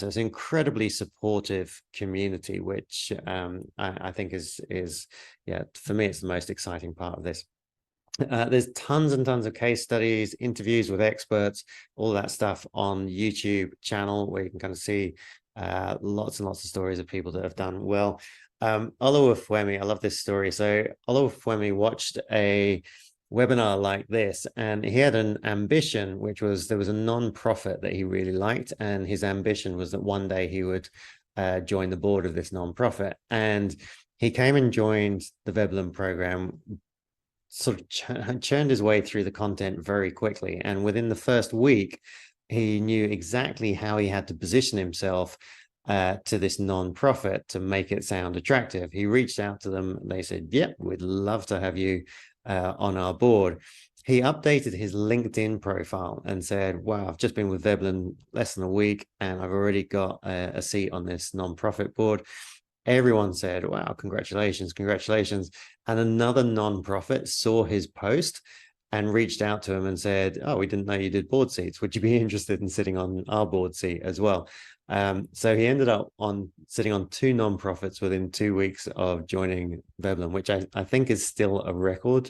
So it's an incredibly supportive community, which I think is, yeah, for me, it's the most exciting part of this. There's tons and tons of case studies, interviews with experts, all that stuff on YouTube channel where you can kind of see lots and lots of stories of people that have done well. Oluwafemi, I love this story. So Oluwafemi watched a webinar like this, and he had an ambition, which was there was a non-profit that he really liked, and his ambition was that one day he would join the board of this non-profit. And he came and joined the Veblen program, sort of churned his way through the content very quickly. And within the first week, he knew exactly how he had to position himself to this non-profit to make it sound attractive. He reached out to them. They said, yep, we'd love to have you on our board. He updated his LinkedIn profile and said, wow, I've just been with Veblen less than a week and I've already got a seat on this non-profit board. Everyone said, wow, congratulations, congratulations. And another nonprofit saw his post and reached out to him and said, oh, we didn't know you did board seats. Would you be interested in sitting on our board seat as well? So he ended up sitting on 2 nonprofits within 2 weeks of joining Veblen, which I think is still a record.